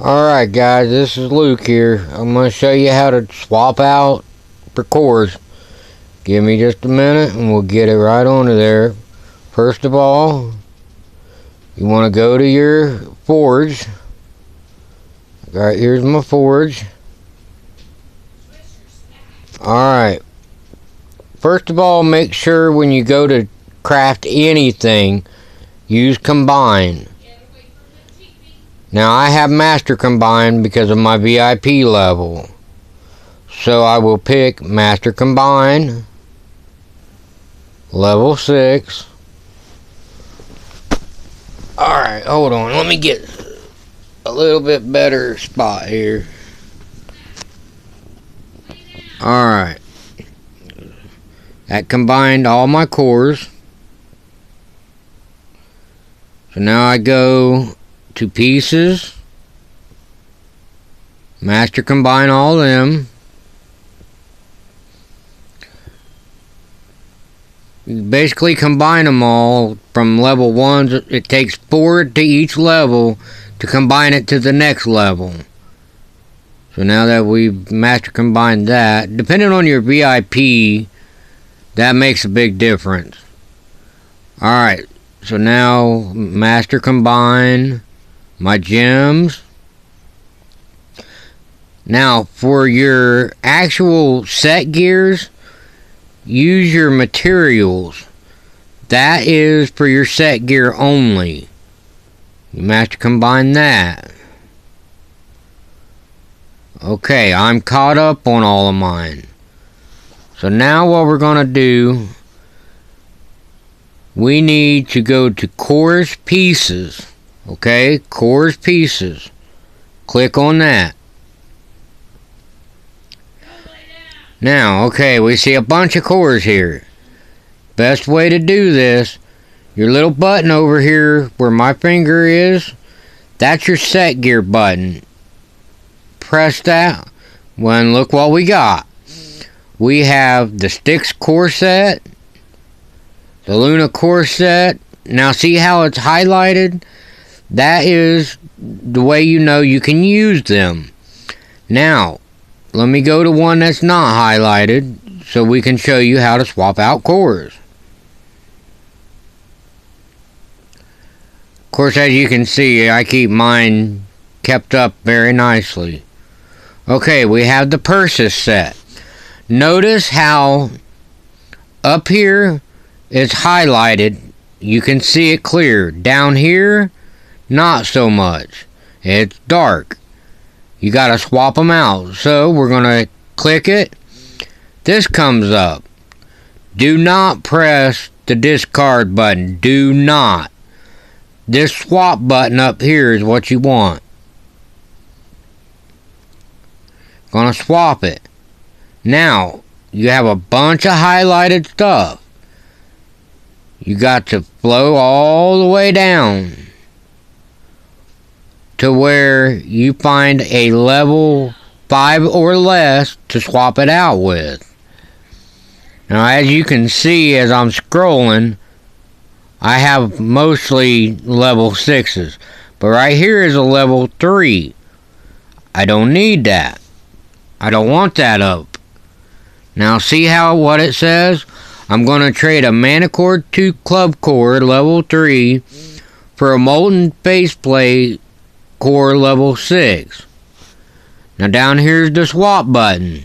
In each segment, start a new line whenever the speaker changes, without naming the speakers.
Alright guys, this is Luke here. I'm going to show you how to swap out for cores. Give me just a minute and we'll get it right onto there. First of all, you want to go to your forge. Alright, here's my forge. Alright. First of all, make sure when you go to craft anything, use combine. Now I have master combine because of my VIP level. So I will pick master combine, level 6. Alright, hold on. Let me get a little bit better spot here. Alright. That combined all my cores. So now I go to pieces, master combine all them. You basically combine them all from level 1. It takes 4 to each level to combine it to the next level. So now that we've master combined that, depending on your VIP, that makes a big difference. Alright, so now master combine my gems. Now for your actual set gears, use your materials. That is for your set gear only. You master combine that. Okay, I'm caught up on all of mine. So now what we're gonna do, we need to go to cores pieces. Okay, cores pieces. Click on that. Now, okay, we see a bunch of cores here. Best way to do this, your little button over here where my finger is, that's your set gear button. Press that. Well, and look what we got. We have the Styx core set, the Luna core set. Now see how it's highlighted? That is the way you know you can use them. Now, let me go to one that's not highlighted so we can show you how to swap out cores. Of course, as you can see, I keep mine kept up very nicely. Okay, we have the Persis set. Notice how up here it's highlighted. You can see it clear. Down here, not so much. It's dark. You gotta swap them out. So we're gonna click it. This comes up. Do not press the discard button. Do not. This swap button up here is what you want. Gonna swap it. Now, you have a bunch of highlighted stuff. You got to flow all the way down to where you find a level 5 or less to swap it out with. Now, as you can see as I'm scrolling, I have mostly level 6s. But right here is a level 3. I don't need that. I don't want that up. Now see what it says? I'm going to trade a Manicord 2 Club Core level 3 for a Molten Faceplate Core level 6. Now down here's the swap button.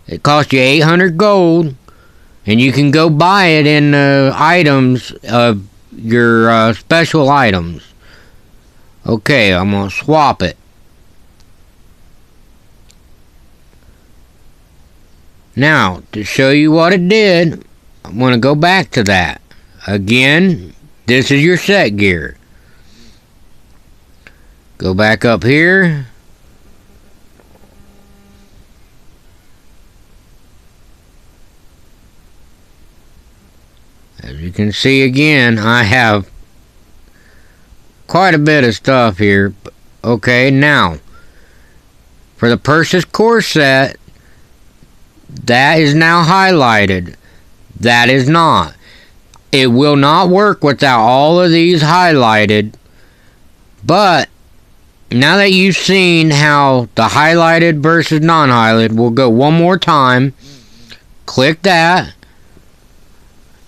It costs you 800 gold, and you can go buy it in the items of your special items. Okay, I'm going to swap it. Now, to show you what it did, I'm going to go back to that. Again, this is your set gear. Go back up here. As you can see again, I have quite a bit of stuff here. Okay, now, for the Persis core set, that is now highlighted. That is not. It will not work without all of these highlighted, but now that you've seen how the highlighted versus non-highlighted, we'll go one more time. Click that.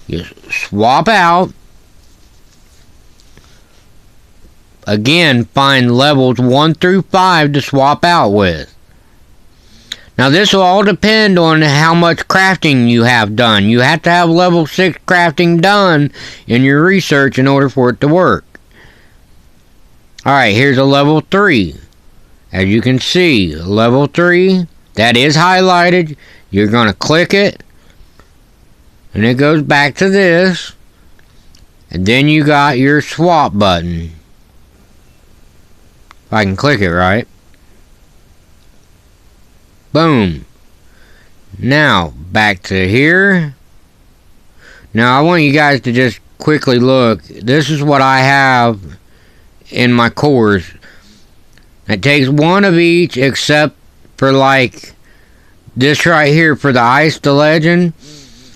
You swap out. Again, find levels 1 through 5 to swap out with. Now this will all depend on how much crafting you have done. You have to have level 6 crafting done in your research in order for it to work. Alright, here's a level 3. As you can see, level 3, that is highlighted. You're going to click it. And it goes back to this. And then you got your swap button. If I can click it right. Boom. Now, back to here. Now, I want you guys to just quickly look. This is what I have in my cores. It takes one of each except for like this right here for the Ice to Legend.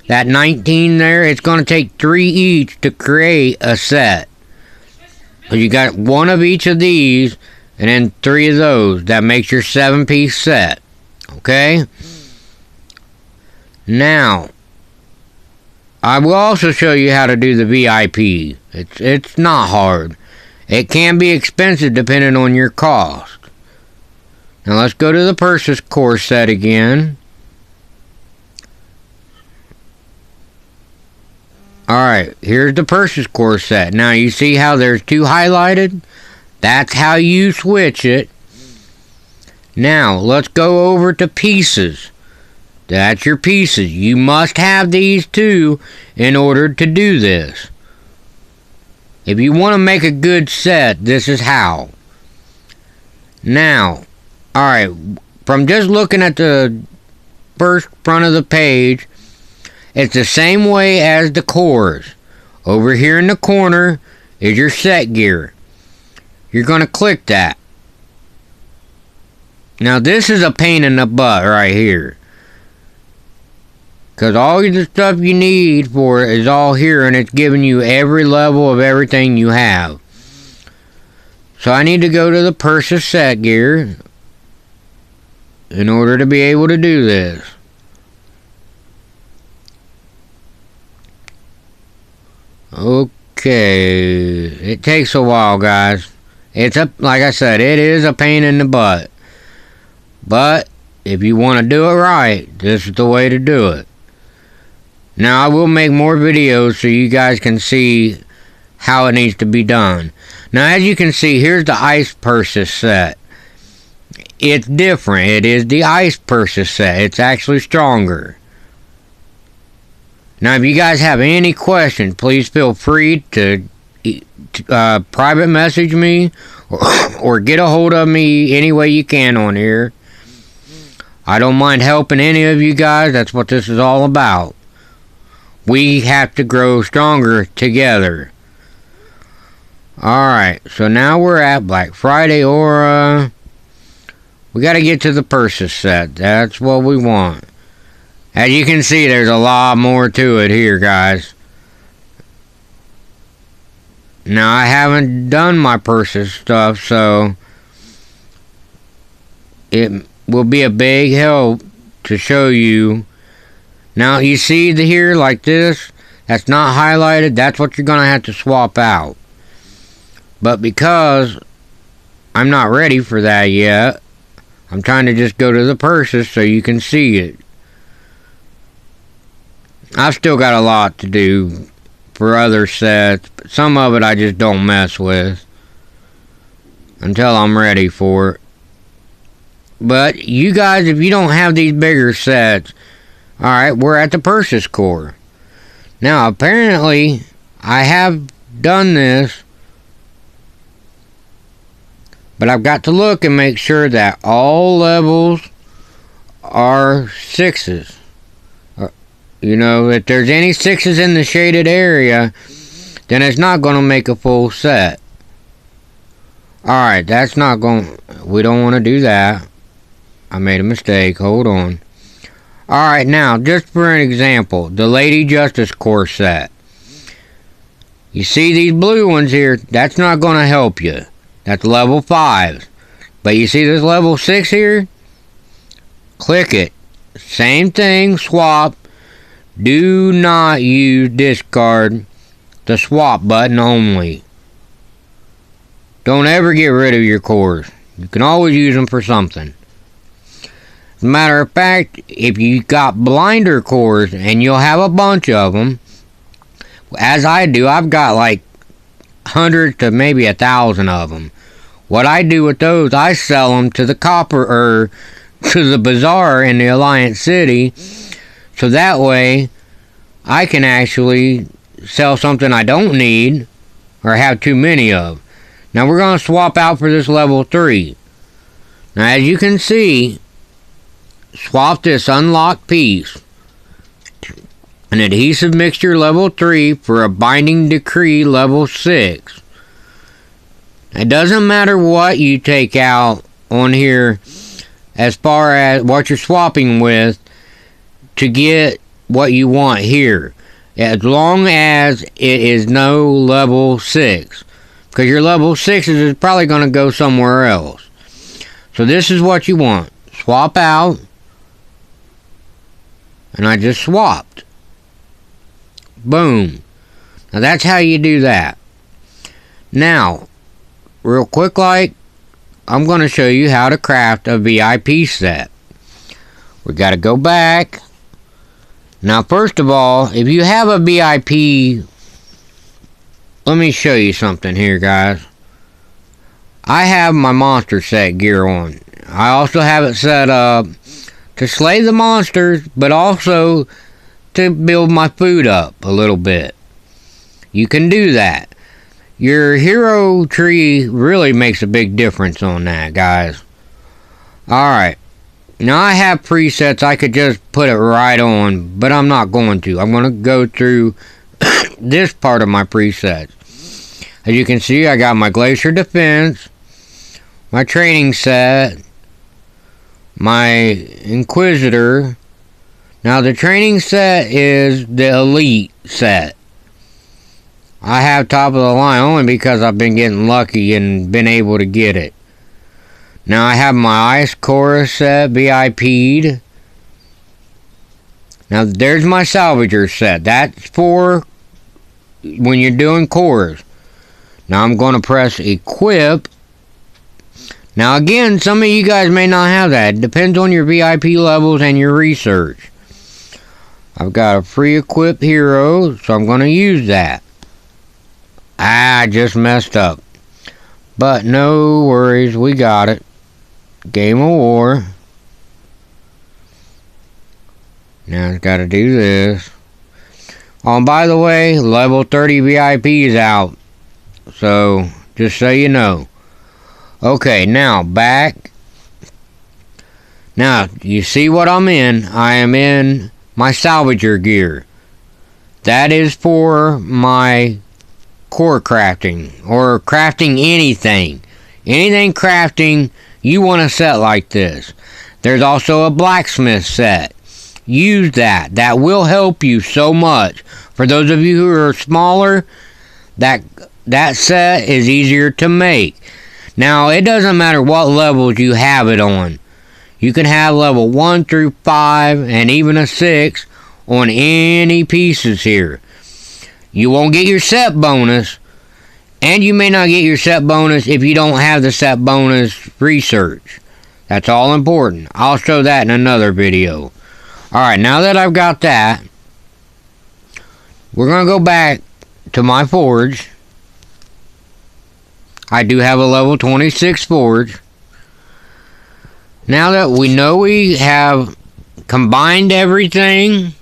That 19 there, it's going to take 3 each to create a set. So you got one of each of these and then 3 of those. That makes your 7-piece set. Okay? Now, I will also show you how to do the VIP. It's not hard. It can be expensive depending on your cost. Now let's go to the Purchase Core set again. Alright, here's the Purchase Core set. Now you see how there's 2 highlighted? That's how you switch it. Now, let's go over to pieces. That's your pieces. You must have these 2 in order to do this. If you want to make a good set, this is how. Now, alright, from just looking at the first front of the page, it's the same way as the cores. Over here in the corner is your set gear. You're going to click that. Now this is a pain in the butt right here. Because all the stuff you need for it is all here and it's giving you every level of everything you have. So I need to go to the Purchase Set Gear in order to be able to do this. Okay. It takes a while, guys. Like I said, it is a pain in the butt. But if you want to do it right, this is the way to do it. Now I will make more videos so you guys can see how it needs to be done. Now as you can see, here's the Ice Purchase set. It's different. It is the Ice Purchase set. It's actually stronger. Now if you guys have any questions, please feel free to private message me or get a hold of me any way you can on here. I don't mind helping any of you guys. That's what this is all about. We have to grow stronger together. Alright, so now we're at Black Friday Aura. We got to get to the Purchase set. That's what we want. As you can see, there's a lot more to it here, guys. Now, I haven't done my Purchase stuff, so it will be a big help to show you. Now you see here like this, that's not highlighted, that's what you're going to have to swap out. But because I'm not ready for that yet, I'm trying to just go to the Purchase so you can see it. I've still got a lot to do for other sets, but some of it I just don't mess with until I'm ready for it. But you guys, if you don't have these bigger sets, alright, we're at the Purchase Core. Now, apparently, I have done this, but I've got to look and make sure that all levels are 6s. You know, if there's any 6s in the shaded area, then it's not going to make a full set. Alright, that's not going... We don't want to do that. I made a mistake. Hold on. Alright, now, just for an example, the Lady Justice Core set. You see these blue ones here? That's not going to help you. That's level 5. But you see this level 6 here? Click it. Same thing, swap. Do not use discard. The swap button only. Don't ever get rid of your cores. You can always use them for something. As a matter of fact, if you got blinder cores, and you'll have a bunch of them, as I do, I've got like hundreds to maybe 1,000 of them. What I do with those, I sell them to the to the bazaar in the Alliance City, so that way I can actually sell something I don't need or have too many of. Now we're going to swap out for this level 3. Now as you can see, swap this unlocked piece, an adhesive mixture level 3 for a binding decree level 6. It doesn't matter what you take out on here as far as what you're swapping with to get what you want here, as long as it is no level 6, because your level 6 is probably going to go somewhere else. So this is what you want. Swap out, and I just swapped. Boom. Now that's how you do that. Now real quick, I'm going to show you how to craft a VIP set. We got to go back. Now first of all, if you have a VIP, let me show you something here, guys. I have my monster set gear on. I also have it set up to slay the monsters, but also to build my food up a little bit. You can do that. Your hero tree really makes a big difference on that, guys. Alright. Now I have presets I could just put it right on, but I'm not going to. I'm going to go through this part of my presets. As you can see, I got my Glacier Defense, my training set, my Inquisitor. Now the training set is the Elite set. I have top of the line only because I've been getting lucky and been able to get it. Now I have my Ice Chorus set VIP'd. Now there's my Salvager set. That's for when you're doing cores. Now I'm going to press Equip. Now again, some of you guys may not have that. It depends on your VIP levels and your research. I've got a free equip hero, so I'm going to use that. I just messed up. But no worries, we got it. Game of War. Now I've got to do this. Oh, and by the way, level 30 VIP is out. So, just so you know. Okay, now back. Now, you see what I'm in? I am in my Salvager gear. That is for my core crafting, or crafting anything. Anything crafting, you want a set like this. There's also a blacksmith set. Use that. That will help you so much. For those of you who are smaller, that set is easier to make. Now, it doesn't matter what levels you have it on. You can have level 1 through 5 and even a 6 on any pieces here. You won't get your set bonus, and you may not get your set bonus if you don't have the set bonus research. That's all important. I'll show that in another video. Alright, now that I've got that, we're going to go back to my forge. I do have a level 26 forge. Now that we know we have combined everything,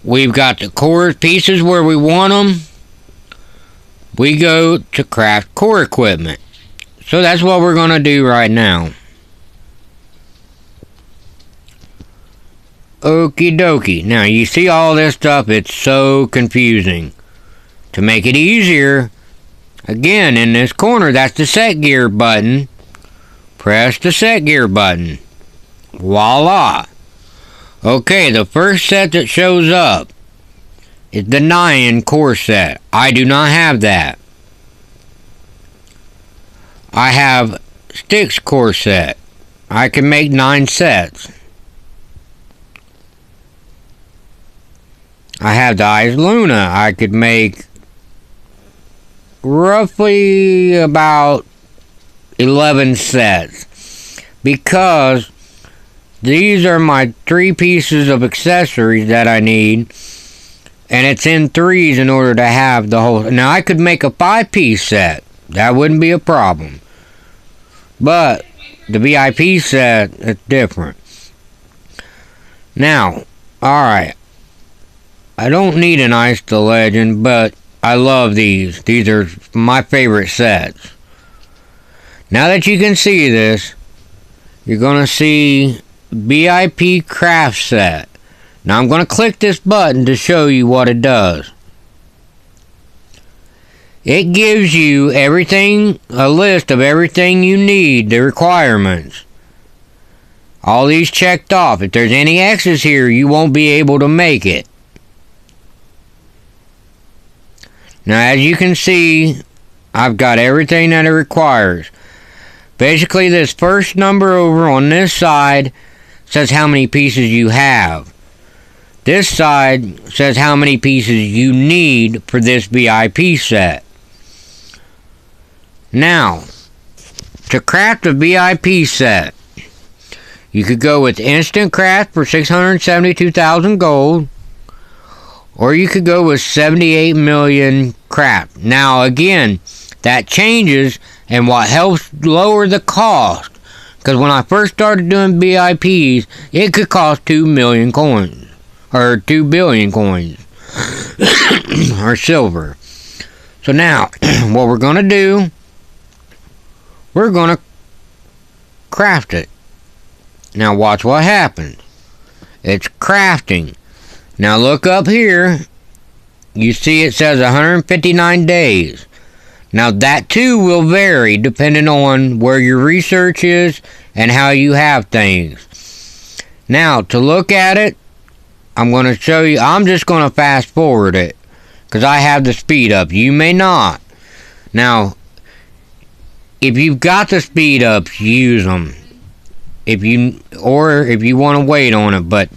we've got the core pieces where we want them, we go to craft core equipment. So that's what we're going to do right now. Okie dokie. Now you see all this stuff, it's so confusing. To make it easier, again in this corner, that's the set gear button. Press the set gear button. Voila. Okay, the first set that shows up is the Nyan core set. I do not have that. I have Styx core set. I can make 9 sets. I have the Eyes Luna. I could make roughly about 11 sets, because these are my 3 pieces of accessories that I need, and it's in 3s in order to have the whole. Now I could make a 5-piece set. That wouldn't be a problem, but the VIP set, it's different. Now, alright, I don't need an Ice the Legend, but I love these. These are my favorite sets. Now that you can see this, you're going to see VIP craft set. Now I'm going to click this button to show you what it does. It gives you everything, a list of everything you need, the requirements. All these checked off. If there's any X's here, you won't be able to make it. Now as you can see, I've got everything that it requires. Basically, this first number over on this side says how many pieces you have. This side says how many pieces you need for this VIP set. Now, to craft a VIP set, you could go with Instant Craft for 672,000 gold, or you could go with 78 million craft. Now again, that changes, and what helps lower the cost, because when I first started doing VIPs, it could cost 2 million coins, or 2 billion coins, or silver. So now, what we're going to do, we're going to craft it. Now watch what happens. It's crafting. Now look up here. You see it says 159 days. Now that too will vary depending on where your research is and how you have things. Now to look at it, I'm going to show you. I'm just going to fast forward it because I have the speed up. You may not. Now if you've got the speed ups, use them. If you want to wait on it, but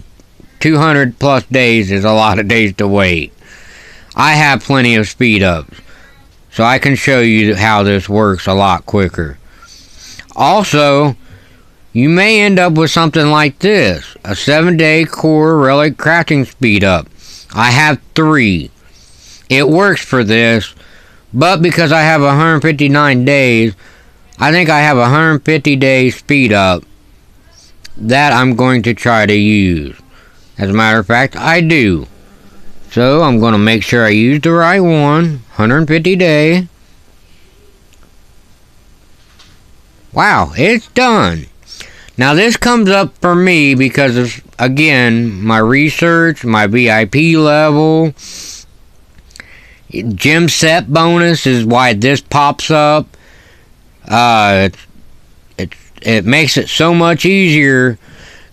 200 plus days is a lot of days to wait. I have plenty of speed ups, so I can show you how this works a lot quicker. Also, you may end up with something like this, a 7-day core relic crafting speed up. I have 3. It works for this, but because I have 159 days, I think I have 150 days speed up that I'm going to try to use. As a matter of fact, I do. So I'm going to make sure I use the right one. 150 day. Wow, it's done. Now this comes up for me because of, again, my research, my VIP level. Gem set bonus is why this pops up. It makes it so much easier,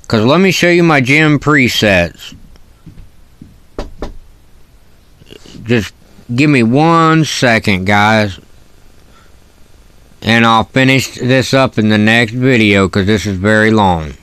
because let me show you my gem presets. Just give me 1 second, guys, and I'll finish this up in the next video because this is very long.